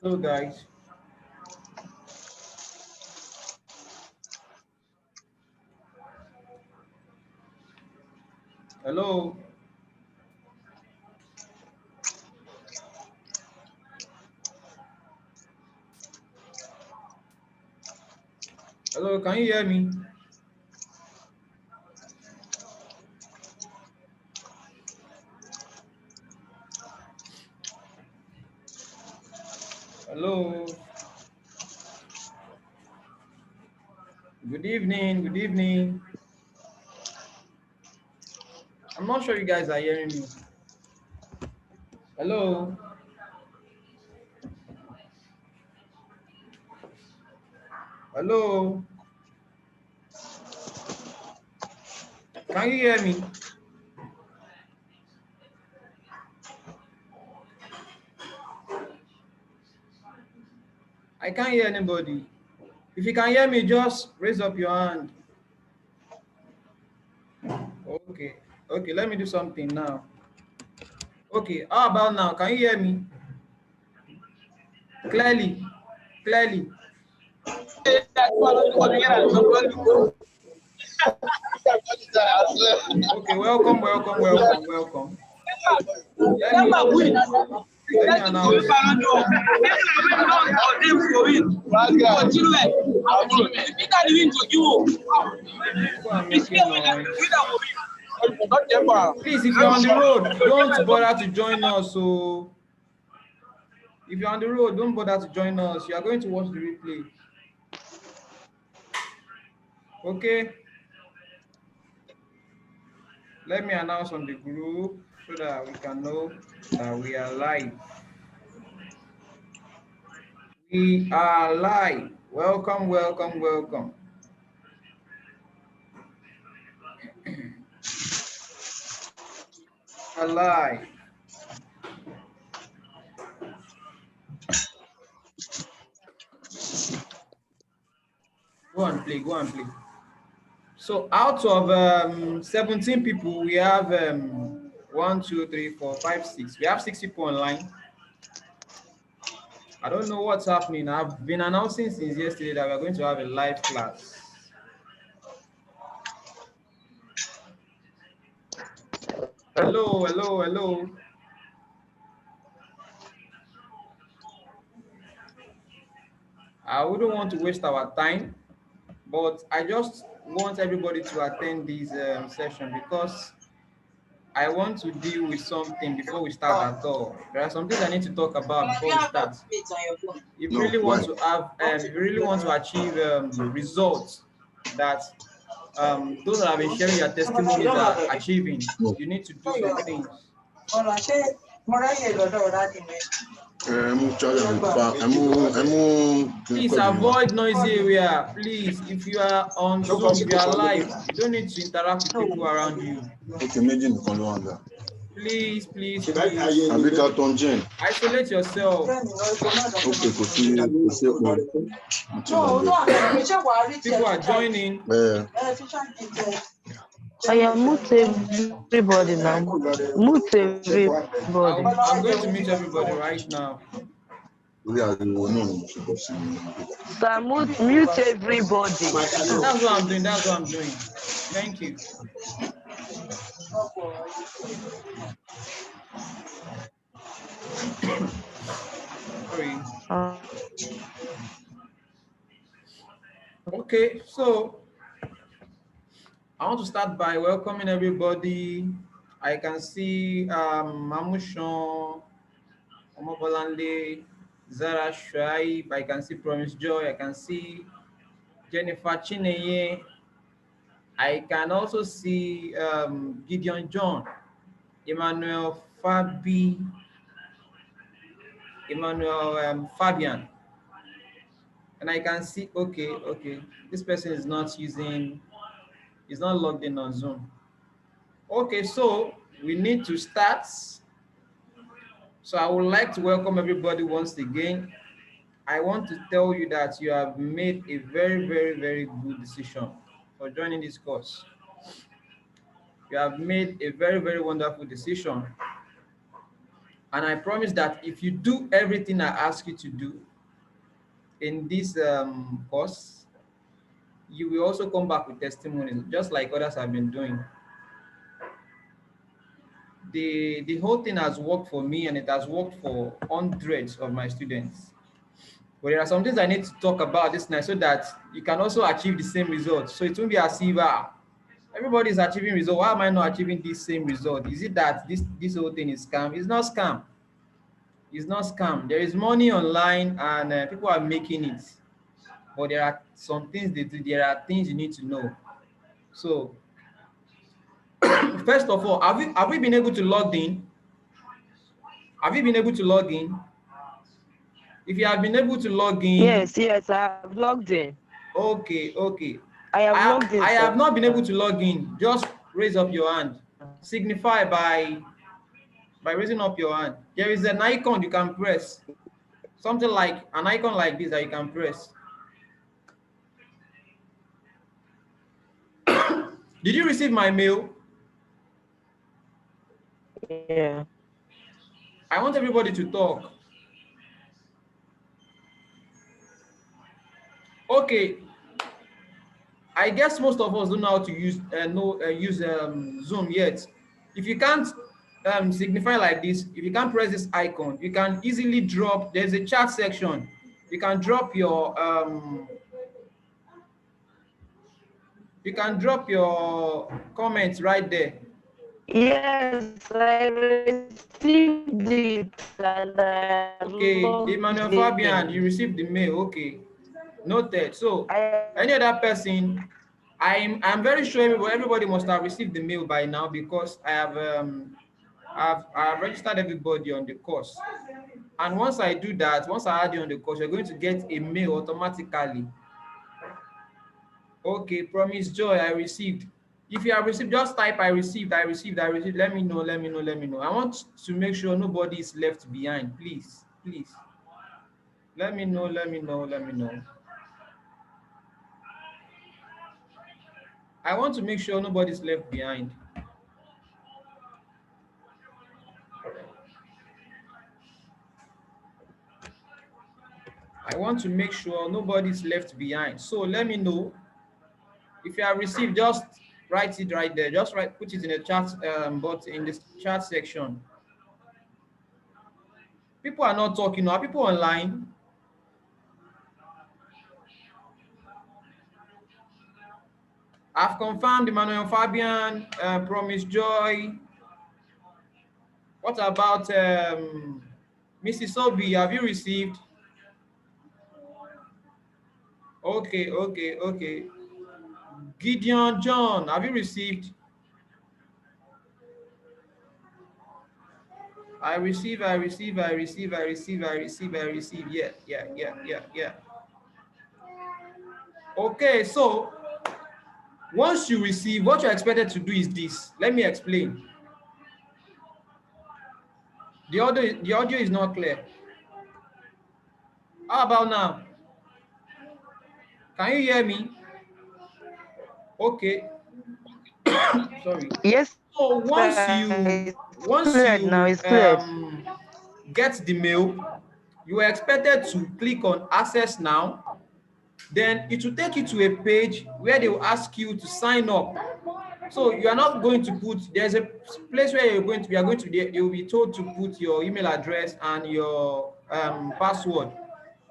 Hello, guys. Hello. Hello, can you hear me? Hello. Good evening. Good evening. I'm not sure you guys are hearing me. Hello. Hello. Can you hear me? I can't hear anybody. If you can hear me, just raise up your hand. Okay. Okay, let me do something now. Okay, how about now? Can you hear me? Clearly. Clearly. Okay, welcome, welcome, welcome, welcome. Let me announce. People are making noise. Please, if you're on the road, don't bother to join us. So, if you're on the road, don't bother to join us. You are going to watch the replay. Okay. Let me announce on the group so that we can know that we are live. We are live. Welcome, welcome, welcome. Alive. Go and play, go and play. So out of 17 people, we have 1, 2, 3, 4, 5, 6. We have 6 people online. I don't know what's happening. I've been announcing since yesterday that we're going to have a live class. Hello, hello, hello. I wouldn't want to waste our time, but I just want everybody to attend this session because I want to deal with something before we start at all. There are some things I need to talk about before we start. If you really want to have, if you really want to achieve results that those that have been sharing your testimonies are achieving, you need to do some things. Please avoid noisy area. Please, if you are on Zoom, if you are live, you don't need to interact with people around you. Please, please, please. Isolate yourself. People are joining. I am mute everybody now. Mute everybody. I'm going to mute everybody right now. So mute everybody. That's what I'm doing. That's what I'm doing. Thank you. Sorry. Okay, so I want to start by welcoming everybody. I can see Mamushon, Omobolande, Zara Shuaib, I can see Promise Joy, I can see Jennifer Chineye, I can also see Gideon John, Emmanuel Fabi, Emmanuel Fabian, and I can see, okay, this person is not logged in on Zoom. Okay, so we need to start. So I would like to welcome everybody once again. I want to tell you that you have made a very, very, very good decision for joining this course. You have made a very, very wonderful decision. And I promise that if you do everything I ask you to do in this course, you will also come back with testimonies, just like others have been doing. The whole thing has worked for me, and it has worked for hundreds of my students. But there are some things I need to talk about this night so that you can also achieve the same result. So it won't be as if everybody is achieving result. Why am I not achieving this same result? Is it that this whole thing is scam? It's not scam. It's not scam. There is money online, and people are making it. But there are some things they do. There are things you need to know. So first of all, have we been able to log in? Have you been able to log in? If you have been able to log in, Yes, yes, I have logged in. okay, okay. I have logged in, I have sir. not been able to log in. Just raise up your hand. Signify by raising up your hand. There is an icon you can press. Something like an icon like this that you can press. Did you receive my mail? Yeah. I want everybody to talk. Okay. I guess most of us don't know how to use Zoom yet. If you can't signify like this, if you can't press this icon, you can easily drop. There's a chat section. You can drop your comments right there. Yes, I received it and I Okay, logged Emmanuel Fabian, you in. received the mail. Okay, noted. So, I any other person, I'm very sure everybody must have received the mail by now, because I have registered everybody on the course. And once I do that, once I add you on the course, you're going to get a mail automatically. Okay, Promise Joy, I received. If you have received, just type I received, I received, I received. Let me know, let me know, let me know. I want to make sure nobody is left behind. Please, please. Let me know, let me know, let me know. I want to make sure nobody's left behind. I want to make sure nobody's left behind. So let me know. If you have received, just write it right there. Just put it in the chat, but in the chat section. People are not talking. Are people online? I've confirmed Emmanuel Fabian, Promise Joy. What about Mrs. Obi? Have you received? Okay, okay, okay. Gideon John, have you received? I receive, I receive, I receive, I receive, I receive, I receive. Yeah, yeah, yeah, yeah, yeah. Okay, so once you receive, what you're expected to do is this. Let me explain. The audio is not clear. How about now? Can you hear me? Okay. Sorry. Yes, So it's once cleared now. you It's cleared. get the mail, you are expected to click on access now. Then it will take you to a page where they will ask you to sign up. So you are not going to put, there's a place where you are going to, you'll be told to put your email address and your password.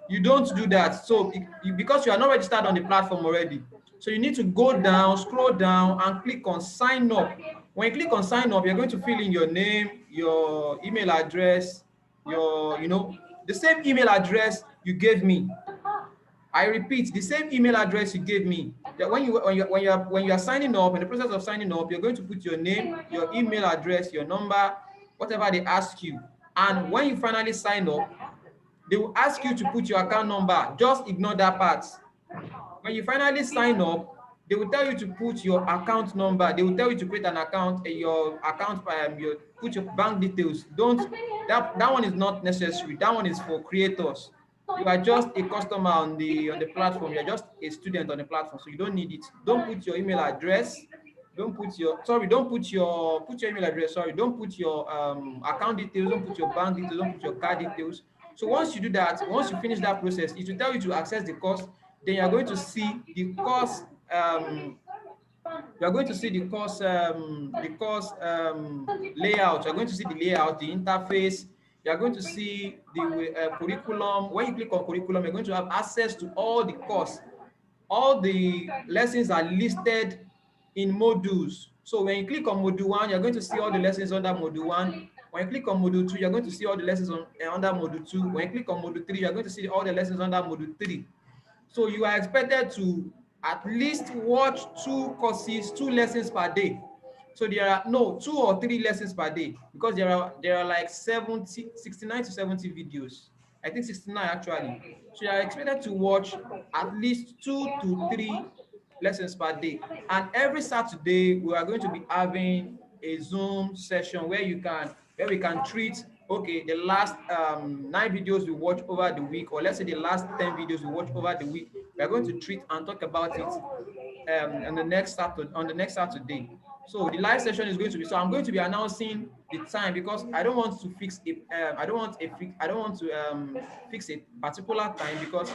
You don't do that. So because you are not registered on the platform already, so you need to go down, scroll down, and click on sign up. When you click on sign up, you're going to fill in your name, your email address, the same email address you gave me. I repeat, the same email address you gave me. That when you are signing up, in the process of signing up, you're going to put your name, your email address, your number, whatever they ask you. And when you finally sign up, they will ask you to put your account number. Just ignore that part. When you finally sign up, they will tell you to put your account number. They will tell you to create an account, your account, put your bank details. Don't that one is not necessary. That one is for creators. You are just a customer on the platform. You're just a student on the platform, so you don't need it. Don't put your email address. put your email address. Sorry, don't put your account details, don't put your bank details, don't put your card details. So once you do that, once you finish that process, it will tell you to access the course. Then you are going to see the course. You are going to see the course layout. You are going to see the layout, the interface. You are going to see the curriculum. When you click on curriculum, you're going to have access to all the course. All the lessons are listed in modules. So when you click on module 1, you're going to see all the lessons under module 1. When you click on module 2, you're going to see all the lessons under module 2. When you click on module 3, you're going to see all the lessons under module 3. So you are expected to at least watch 2 lessons per day. So there are 2 or 3 lessons per day, because there are like 69 to 70 videos. I think 69 actually. So you are expected to watch at least 2 to 3 lessons per day. And every Saturday we are going to be having a Zoom session where we can treat, okay, the last 9 videos we watch over the week, or let's say the last 10 videos we watch over the week. We are going to treat and talk about it on the next Saturday. So the live session is going to be. So I'm going to be announcing the time, because I don't want to fix it. I don't want to fix a particular time, because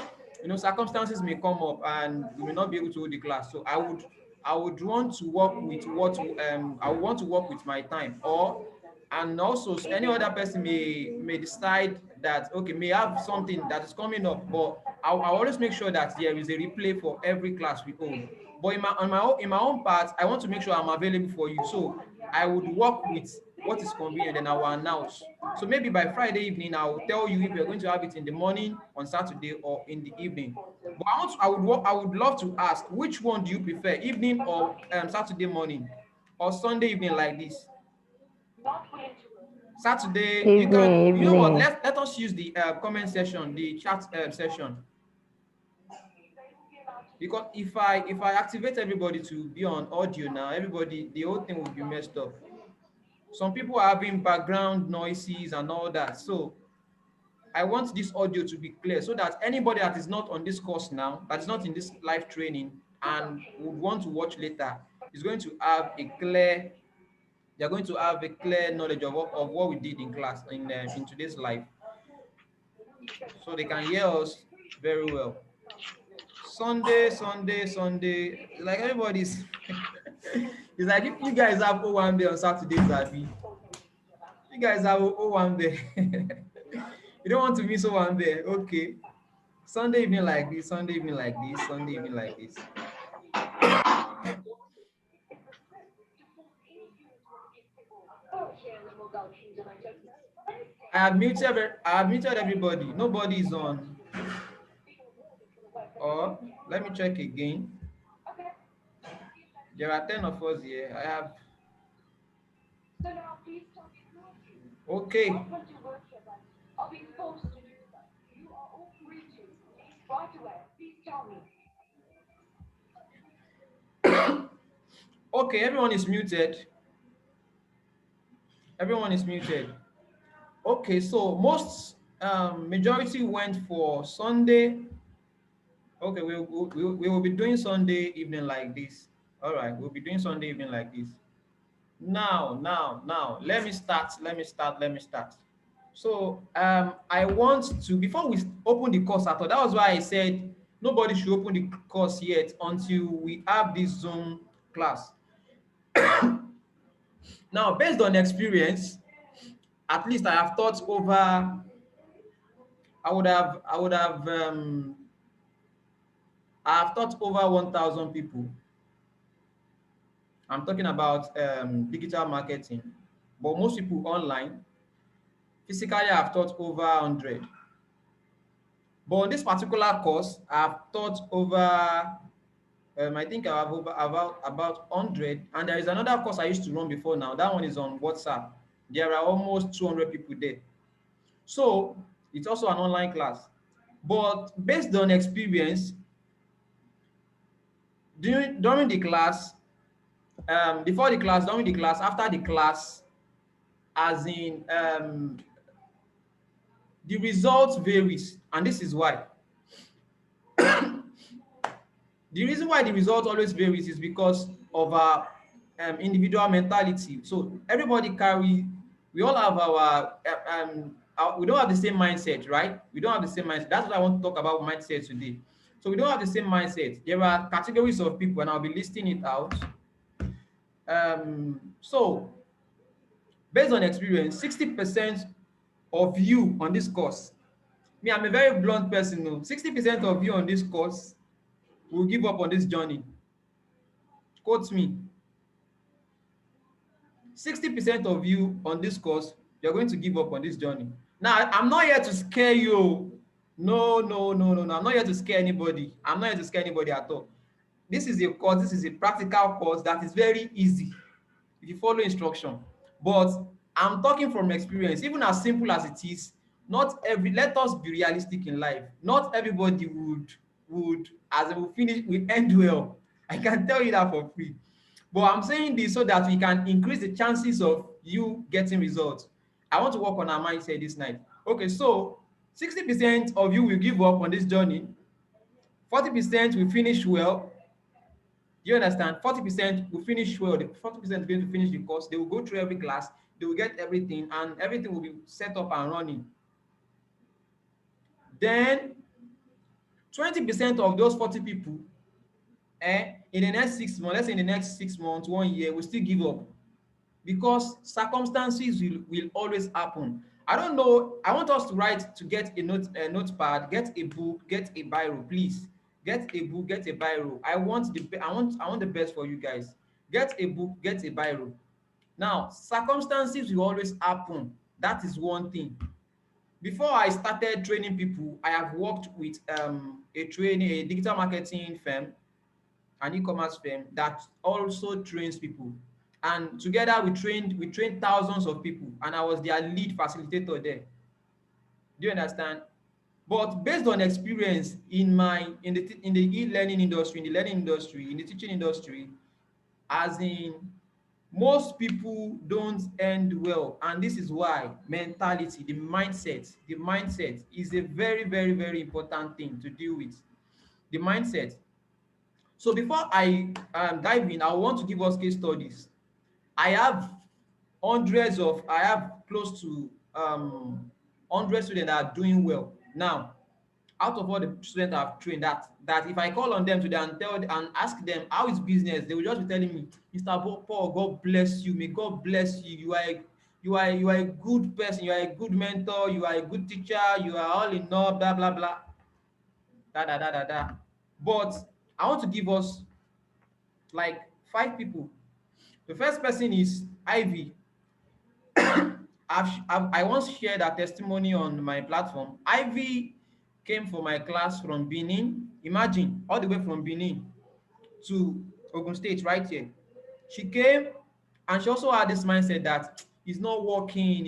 circumstances may come up and we may not be able to hold the class. So I would want to work with I would want to work with my time, and also any other person may decide that, okay, may have something that is coming up, but I'll always make sure that there is a replay for every class we hold. But in my own part, I want to make sure I'm available for you. So I would work with what is convenient, and I will announce. So maybe by Friday evening, I will tell you if you're going to have it in the morning on Saturday or in the evening. But I would love to ask, which one do you prefer, evening or Saturday morning, or Sunday evening like this? Saturday, you can, Evening, you know what? evening. Let us use the comment section, the chat session, because if I activate everybody to be on audio now, everybody, the whole thing will be messed up. Some people are having background noises and all that, so I want this audio to be clear, so that anybody that is not on this course now, that is not in this live training and would want to watch later, is going to have a clear. They're going to have a clear knowledge of what we did in class in today's live, so they can hear us very well. Sunday, Sunday, Sunday. Like everybody's. It's like if you guys have O1 day on Saturdays, Abby. You guys have O1 day. You don't want to miss O1 day. Okay. Sunday evening like this, Sunday evening like this, Sunday evening like this. I have muted everybody. Nobody is on. Or let me check again. There are 10 of us here. I have. Okay. Okay, everyone is muted. Everyone is muted. Okay, so majority went for Sunday. Okay, we will be doing Sunday evening like this. All right, we'll be doing Sunday evening like this. Now, let me start. So I want to, before we open the course at all, that was why I said nobody should open the course yet until we have this Zoom class. Now, based on experience, at least I have thought over. I have taught over 1,000 people. I'm talking about digital marketing, but most people online. Physically, I've taught over 100. But on this particular course, I've taught over, I think I have over about 100. And there is another course I used to run before now. That one is on WhatsApp. There are almost 200 people there. So it's also an online class. But based on experience, during the class, before the class, during the class, after the class, as in the results varies, and this is why. The reason why the result always varies is because of individual mentality. So everybody carry, we all have we don't have the same mindset, right? We don't have the same mindset. That's what I want to talk about mindset today. So we don't have the same mindset. There are categories of people, and I'll be listing it out. So based on experience, 60% of you on this course, me, I'm a very blunt person. No, 60% of you on this course will give up on this journey. Quote me. 60% of you on this course, you're going to give up on this journey. Now, I'm not here to scare you. No, no, no, no, no. I'm not here to scare anybody. I'm not here to scare anybody at all. This is a course, this is a practical course that is very easy if you follow instruction. But I'm talking from experience, even as simple as it is, not every, let us be realistic in life. Not everybody would as they will finish, will end well. I can tell you that for free. But I'm saying this so that we can increase the chances of you getting results. I want to work on our mindset this night. Okay, so 60% of you will give up on this journey, 40% will finish well. Do you understand? 40% will finish well. The 40% is going to finish the course. They will go through every class, they will get everything, and everything will be set up and running. Then 20% of those 40 people, in the next 6 months, let's say in the next 6 months, 1 year, will still give up because circumstances will always happen. I don't know. I want us to write, to get a notepad, get a book, get a biro, please. Get a book, get a biro. I want the best for you guys. Get a book, get a biro. Now, circumstances will always happen. That is one thing. Before I started training people, I have worked with a digital marketing firm, an e-commerce firm that also trains people. And together we trained thousands of people, and I was their lead facilitator there. Do you understand? But based on experience in the e-learning industry, in the learning industry, in the teaching industry, as in, most people don't end well, and this is why mentality, the mindset is a very, very, very important thing to deal with. The mindset. So before I dive in, I want to give us case studies. I have I have close to 100 students that are doing well now. Out of all the students I've trained, that if I call on them today and ask them how is business, they will just be telling me, Mr. Paul, God bless you, may God bless you. You are a good person, you are a good mentor, you are a good teacher, you are all in all, blah blah blah, da da da da da. But I want to give us like 5 people. The first person is Ivy. I once shared a testimony on my platform. Ivy came for my class from Benin. Imagine, all the way from Benin to Ogun State right here. She came, and she also had this mindset that it's not working.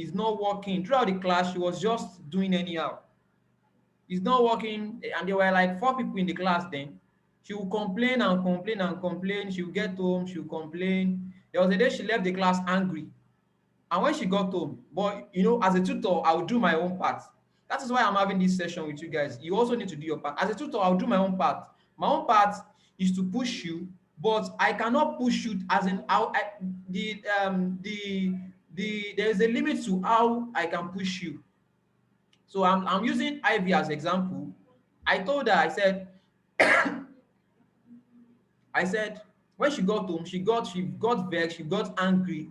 Throughout the class, she was just doing anyhow. It's not working, and there were like 4 people in the class then. She would complain and complain and complain. She would get home, she would complain. There was a day she left the class angry. And when she got home, but as a tutor, I would do my own part. That is why I'm having this session with you guys. You also need to do your part. As a tutor, I'll do my own part. My own part is to push you, but I cannot push you as in how there is a limit to how I can push you. So I'm using Ivy as example. I told her, I said, when she got home, she got vexed, she got angry.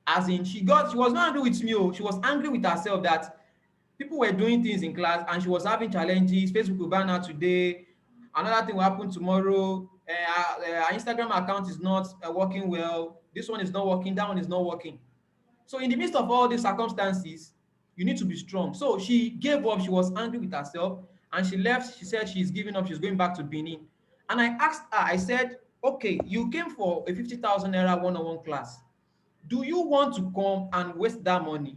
As in, she was not angry with me, she was angry with herself that people were doing things in class and she was having challenges. Facebook will ban her today. Another thing will happen tomorrow. Her Instagram account is not working well. This one is not working, that one is not working. So in the midst of all these circumstances, you need to be strong. So she gave up, she was angry with herself, and she left. She said she's giving up, she's going back to Benin. And I asked her, I said, okay, you came for a 50,000 naira one-on-one class. Do you want to come and waste that money?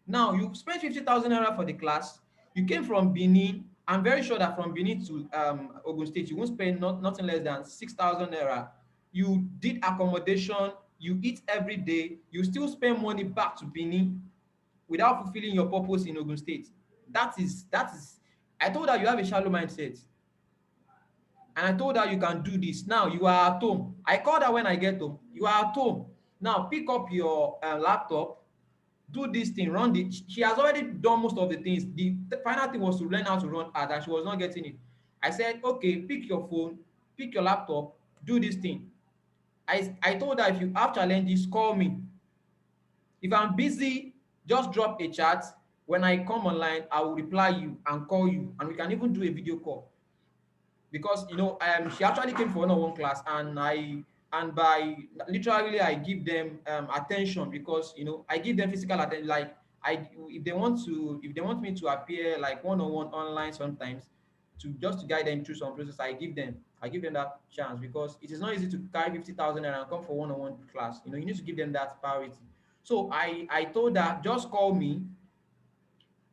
Now, you spent 50,000 naira for the class. You came from Benin. I'm very sure that from Benin to Ogun State, you won't spend nothing less than 6,000 naira. You did accommodation, you eat every day, you still spend money back to Benin without fulfilling your purpose in Ogun State. That is, I told her you have a shallow mindset. And I told her you can do this. Now you are at home. I called her when I get home. You are at home. Now pick up your laptop, do this thing, run the. She has already done most of the things. The final thing was to learn how to run ads, and she was not getting it. I said, okay, pick your phone, pick your laptop, do this thing. I told her if you have challenges, call me. If I'm busy, just drop a chat. When I come online, I will reply you and call you, and we can even do a video call. Because she actually came for one-on-one class, and by literally I give them attention, because I give them physical attention. Like, I if they want me to appear like one-on-one online sometimes, to guide them through some process, I give them that chance, because it is not easy to carry 50,000 and come for one-on-one class. You need to give them that priority. So I told her, just call me.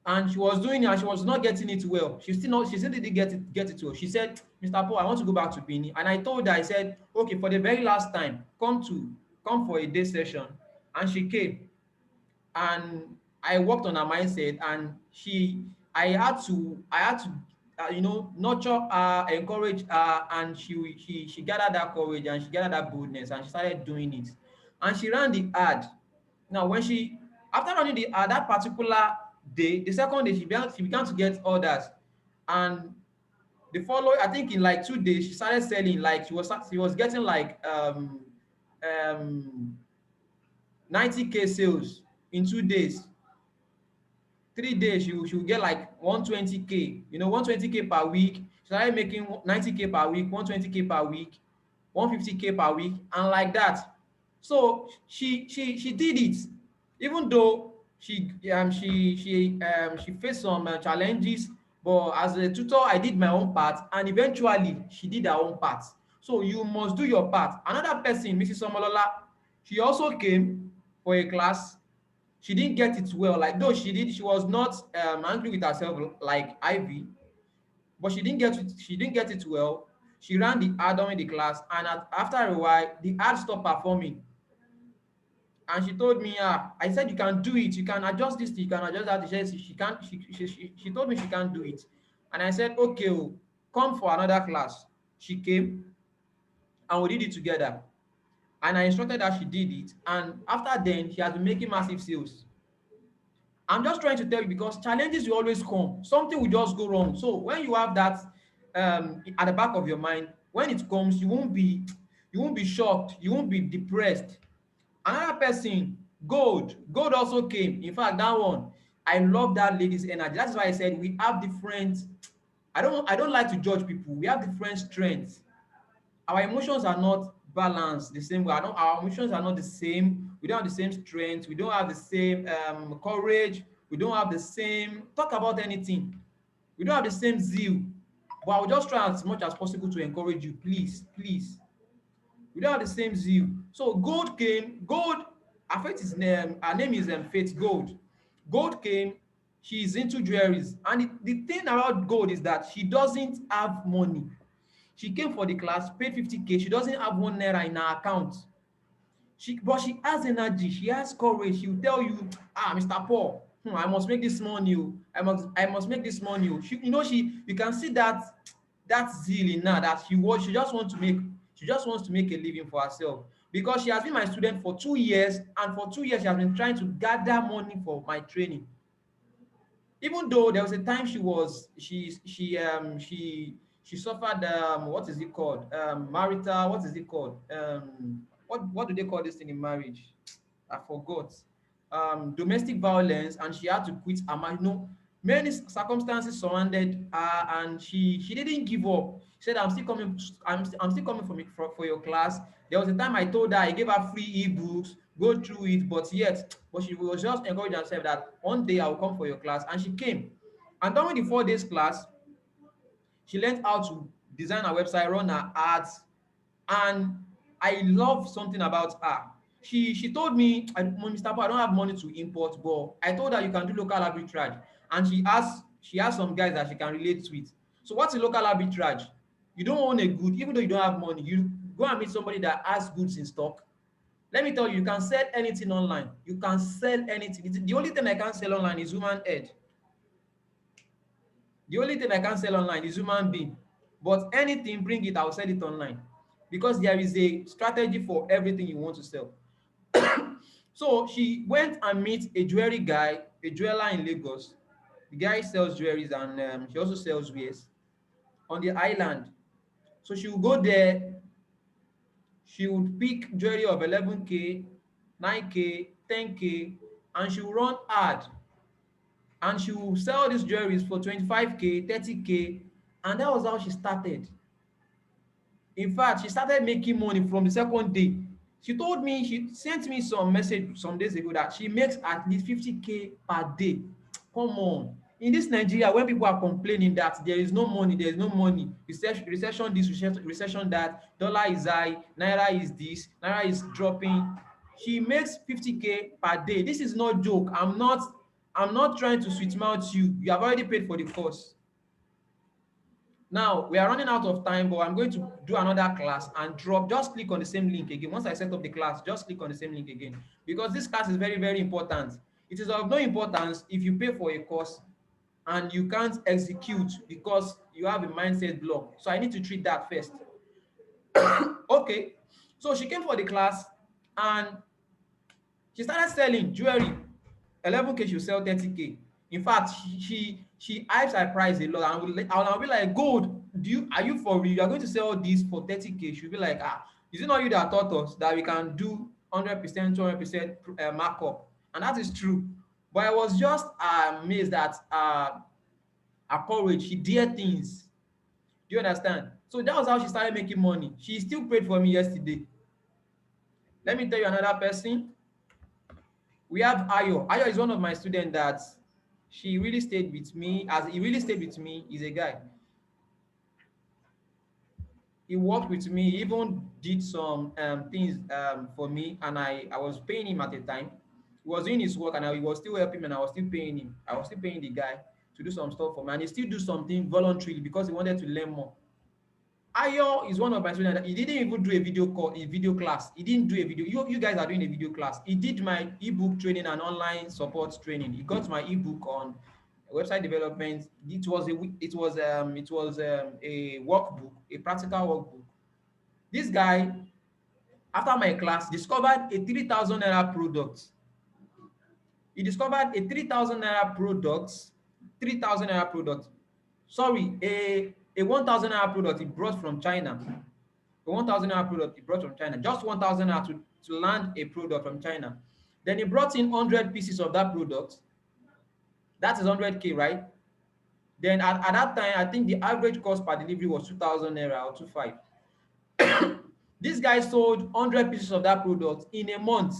And she was doing it, and she was not getting it well. She still didn't get it well. She said, Mr. Paul, I want to go back to Benin. And I told her, I said, okay, for the very last time, come for a day session. And she came, and I worked on her mindset, and I had to nurture her, encourage her, and she gathered that courage, and she gathered that boldness, and she started doing it. And she ran the ad. Now, after running the ad that particular day, the second day she began to get orders, and the following, I think in like 2 days, she started selling. Like, she was getting like 90K sales in 2 days. 3 days, she will get like 120K, 120K per week. She started making 90K per week, 120K per week, 150K per week, and like that. So she did it, even though she faced some challenges. But as a tutor, I did my own part, and eventually she did her own part. So you must do your part. Another person, Mrs. Somolola, she also came for a class. She didn't get it well. Like, though she was not angry with herself like Ivy, but she didn't get it well. She ran the ad during the class, and after a while, the ad stopped performing. And she told me, I said, you can do it. You can adjust this, you can adjust that. She said she can't. She told me she can't do it. And I said, okay, oh, come for another class. She came, and we did it together. And I instructed her, she did it. And after then, she has been making massive sales. I'm just trying to tell you, because challenges will always come. Something will just go wrong. So when you have that at the back of your mind, when it comes, you won't be shocked. You won't be depressed. Another person, Gold also came. In fact, that one, I love that lady's energy. That's why I said we have different. I don't like to judge people. We have different strengths. Our emotions are not balanced the same way. Our emotions are not the same. We don't have the same strength. We don't have the same courage. We don't have the same talk about anything. We don't have the same zeal. But I'll just try as much as possible to encourage you. Please, please. We don't have the same zeal. So Gold came. Gold, her name is Faith Gold. Gold came. She's into jewelries. And the thing about Gold is that she doesn't have money. She came for the class, paid 50K. She doesn't have one naira in her account. But she has energy. She has courage. She will tell you, Mr. Paul, I must make this money. Oh. I must make this money. Oh." You can see that zeal in her, that she just wants to make. She just wants to make a living for herself, because she has been my student for 2 years, and for 2 years she has been trying to gather money for my training. Even though there was a time she suffered what is it called, marital, what is it called, what do they call this thing in marriage? I forgot. Domestic violence, and she had to quit her marriage. Many circumstances surrounded her, and she didn't give up. She said, I'm still coming for your class. There was a time I told her, I gave her free ebooks, go through it, but she was just encouraging herself that one day I will come for your class. And she came. And during the 4 days class, she learned how to design her website, run her ads, and I love something about her. She told me, Mr. Paul, I don't have money to import, but I told her you can do local arbitrage. And she has some guys that she can relate with. So what's a local arbitrage? You don't own a good, even though you don't have money, you go and meet somebody that has goods in stock. Let me tell you, you can sell anything online. You can sell anything. The only thing I can sell online is human head. The only thing I can sell online is human being. But anything, bring it, I'll sell it online. Because there is a strategy for everything you want to sell. So she went and meet a jewelry guy, a jeweler in Lagos. The guy sells jewelries and she also sells wares on the island. So she will go there, she would pick jewelry of 11K, 9K, 10K, and she will run ad, and she will sell these jewelries for 25K, 30K, and that was how she started. In fact, she started making money from the second day. She told me, she sent me some message some days ago that she makes at least 50K per day. Come on. In this Nigeria, when people are complaining that there is no money, there is no money, recession this, recession that, dollar is high, naira is this, naira is dropping. She makes 50K per day. This is not joke. I'm not trying to sweet mouth you. You have already paid for the course. Now we are running out of time, but I'm going to do another class and drop. Just click on the same link again. Once I set up the class, just click on the same link again, because this class is very, very important. It is of no importance if you pay for a course and you can't execute because you have a mindset block. So I need to treat that first. Okay. So she came for the class and she started selling jewelry. 11K, she'll sell 30K. In fact, she hypes her price a lot. I'll be like, gold, are you for real? You're going to sell this for 30K? She'll be like, is it not you that taught us that we can do 100%, 200% markup? And that is true. But I was just amazed at her courage. She dared things. Do you understand? So that was how she started making money. She still prayed for me yesterday. Let me tell you another person. We have Ayo. Ayo is one of my students that she really stayed with me. As he really stayed with me, he's a guy. He worked with me, he even did some things for me, and I was paying him at the time. He was doing his work, and he was still helping me, and I was still paying him. I was still paying the guy to do some stuff for me, and he still do something voluntarily because he wanted to learn more. Ayo is one of my students. He didn't even do a video call, a video class. He didn't do a video. You guys are doing a video class. He did my ebook training and online support training. He got my ebook on website development. It was a workbook, a practical workbook. This guy, after my class, discovered a 3,000 naira product. He discovered a 3,000 naira product, 3,000 naira product. Sorry, a 1,000 naira product he brought from China. A 1,000 naira product he brought from China. Just 1,000 naira to land a product from China. Then he brought in 100 pieces of that product. That is 100K, right? Then at that time, I think the average cost per delivery was 2,000 naira or 2,500. This guy sold 100 pieces of that product in a month.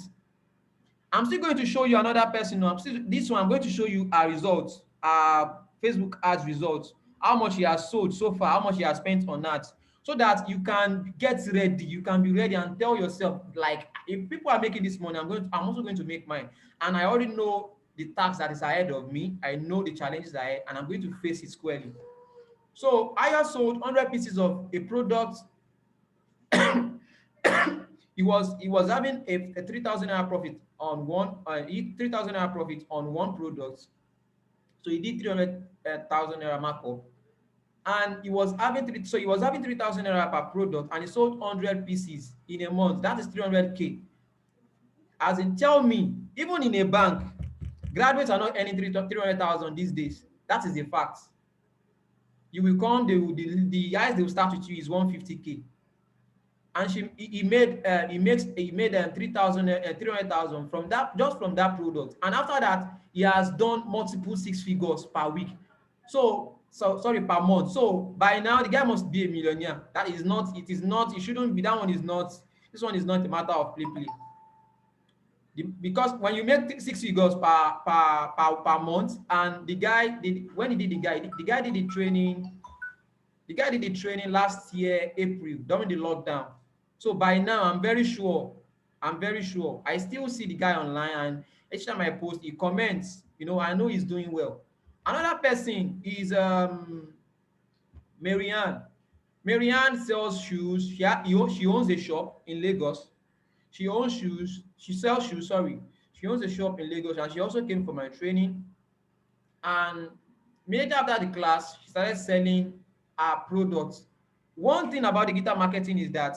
I'm still going to show you another person. This one, I'm going to show you our results, our Facebook ads results, how much he has sold so far, how much he has spent on that, so that you can get ready. You can be ready and tell yourself, like, if people are making this money, I'm also going to make mine. And I already know the task that is ahead of me. I know the challenges ahead, and I'm going to face it squarely. So I have sold 100 pieces of a product. He was having a 3,000 naira profit on one 3,000 naira profit on one product. So he did 300,000 naira markup, and he was having 3,000 naira per product, and he sold 100 pieces in a month. That is 300K. As in, tell me, even in a bank, graduates are not earning 300,000 these days. That is a fact. You will come, the highest they will start with you is 150K. And he made 300,000 from that, just from that product. And after that, he has done multiple six figures per week. So sorry, per month. So by now the guy must be a millionaire. That is not, it is not, it shouldn't be, that one is not, this one is not a matter of play. Because when you make six figures per month, and the guy did, when he did the guy did the training. The guy did the training last year, April, during the lockdown. So by now, I'm very sure. I still see the guy online, and each time I post, he comments. I know he's doing well. Another person is Marianne. Marianne sells shoes. She owns a shop in Lagos. She owns shoes. She sells shoes, sorry. She owns a shop in Lagos, and she also came for my training. And immediately after the class, she started selling her products. One thing about digital marketing is that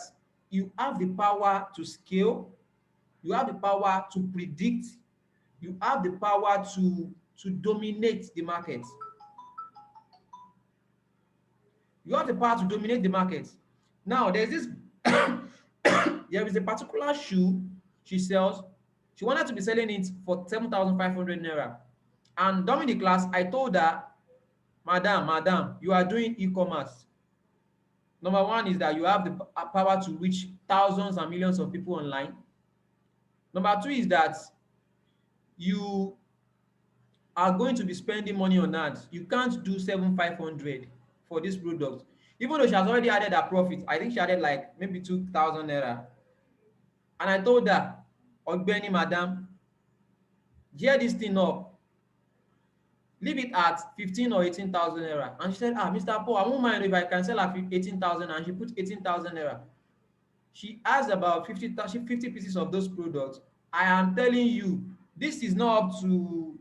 you have the power to scale, you have the power to predict, you have the power to dominate the market. You have the power to dominate the market. Now, there's this there is a particular shoe she sells. She wanted to be selling it for 7,500 naira. And during the class, I told her, Madam, you are doing e-commerce. Number one is that you have the power to reach thousands and millions of people online. Number two is that you are going to be spending money on ads. You can't do 7,500 for this product. Even though she has already added her profit, I think she added like maybe 2,000 naira. And I told her, Ogbeni, madam, gear this thing up, leave it at 15 or 18,000 naira. And she said, Mr. Paul, I won't mind if I can sell at 18,000, and she put 18,000 naira. She has about 50 pieces of those products. I am telling you, this is not up to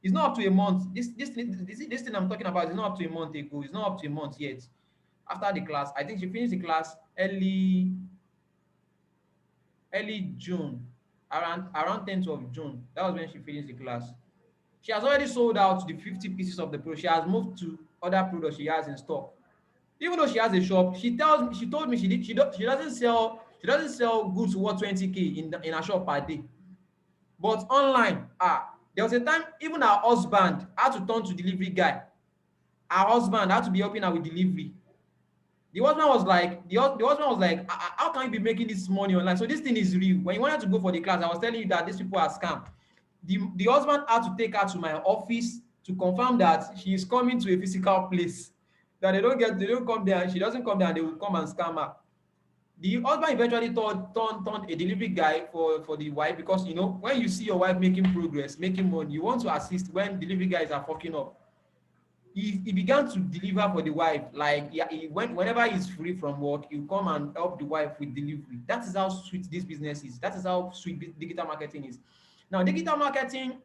it's not up to a month. This thing I'm talking about is not up to a month ago. It's not up to a month yet. After the class, I think she finished the class early June, around 10th of June. That was when she finished the class. She has already sold out the 50 pieces of the product. She has moved to other products she has in stock. Even though she has a shop, she told me she doesn't sell goods worth 20K in her shop per day. But online, there was a time even her husband had to turn to delivery guy. Her husband had to be helping her with delivery. The husband was like, how can you be making this money online? So this thing is real. When you wanted to go for the class, I was telling you that these people are scam. The husband had to take her to my office to confirm that she is coming to a physical place. That they don't come there, she doesn't come there, and they will come and scam her. The husband eventually turned a delivery guy for the wife, because when you see your wife making progress, making money, you want to assist when delivery guys are fucking up. He began to deliver for the wife. Like, yeah, whenever he's free from work, he'll come and help the wife with delivery. That is how sweet this business is. That is how sweet digital marketing is. Now, with digital marketing,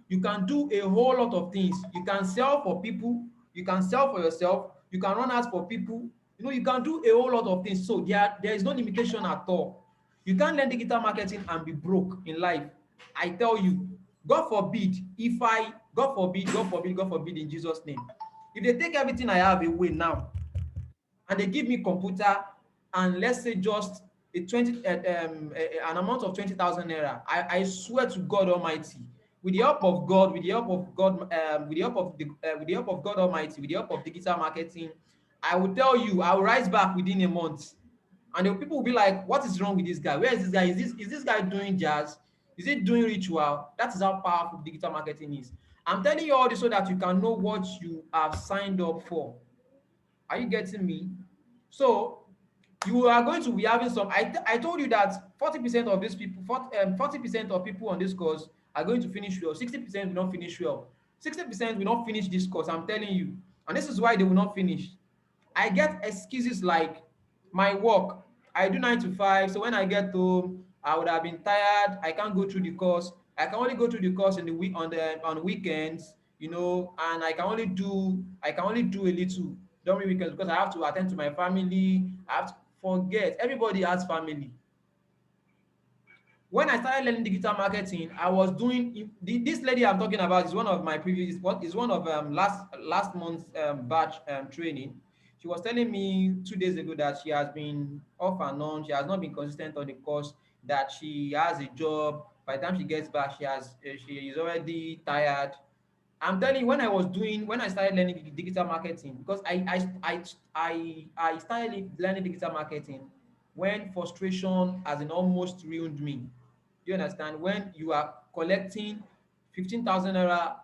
you can do a whole lot of things. You can sell for people, you can sell for yourself, you can run ads for people. You can do a whole lot of things. So there is no limitation at all. You can't learn digital marketing and be broke in life. I tell you, God forbid, God forbid in Jesus' name. If they take everything I have away now, and they give me computer, and let's say just an amount of 20,000 naira, I swear to God Almighty, with the help of God, with the help of God, with the help of God Almighty, with the help of digital marketing, I will tell you, I will rise back within a month. And the people will be like, what is wrong with this guy? Where is this guy? Is this guy doing jazz? Is he doing ritual? That is how powerful digital marketing is. I'm telling you all this so that you can know what you have signed up for. Are you getting me? So you are going to be having some. I told you that 40% of these people, 40% of people on this course are going to finish well. 60% will not finish well. 60% will not finish this course. I'm telling you, and this is why they will not finish. I get excuses like my work. I do 9 to 5, so when I get home, I would have been tired. I can't go through the course. I can only go through the course in the week on weekends, and I can only do a little during weekends because I have to attend to my family. I have to forget. Everybody has family. When I started learning digital marketing, I was doing this lady I'm talking about is one of my previous what is one of last month's batch training. She was telling me 2 days ago that she has been off and on. She has not been consistent on the course. That she has a job. By the time she gets back, she is already tired. I'm telling you, when I started learning digital marketing, because I started learning digital marketing when frustration has in almost ruined me. Do you understand? When you are collecting 15,000 naira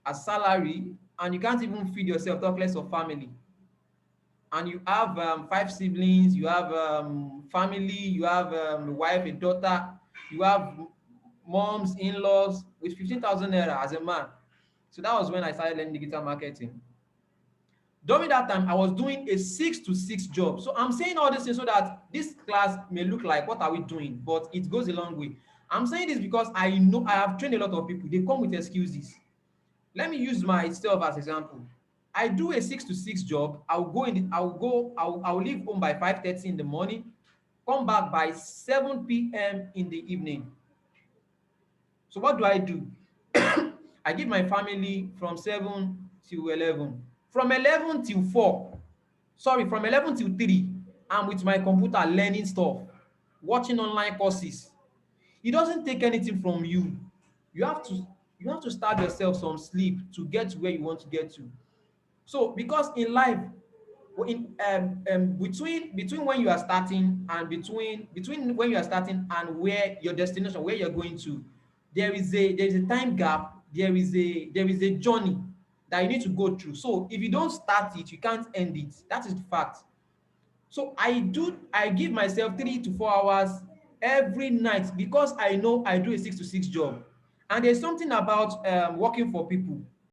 as salary and you can't even feed yourself, talk less of family, and you have five siblings, you have family, you have a wife, a daughter, you have moms, in-laws with 15,000 naira as a man. So that was when I started learning digital marketing. During that time, I was doing a 6 to 6 job. So I'm saying all this things so that this class may look like what are we doing, but it goes a long way. I'm saying this because I know I have trained a lot of people. They come with excuses. Let me use myself as example. I do a 6 to 6 job. I'll leave home by 5:30 in the morning, come back by 7 p.m. in the evening. So what do I do? I give my family from 7 till 11. From 11 till 4, sorry, from 11 till 3, I'm with my computer learning stuff, watching online courses. It doesn't take anything from you. You have to you have to starve yourself some sleep to get to where you want to get to. So because in life, between when you are starting and between when you are starting and where your destination, where you're going to, there is a time gap, there is a journey that you need to go through. So if you don't start it, you can't end it. That is the fact. So I give myself 3 to 4 hours every night because I know I do a 6 to 6 job. And there's something about working for people.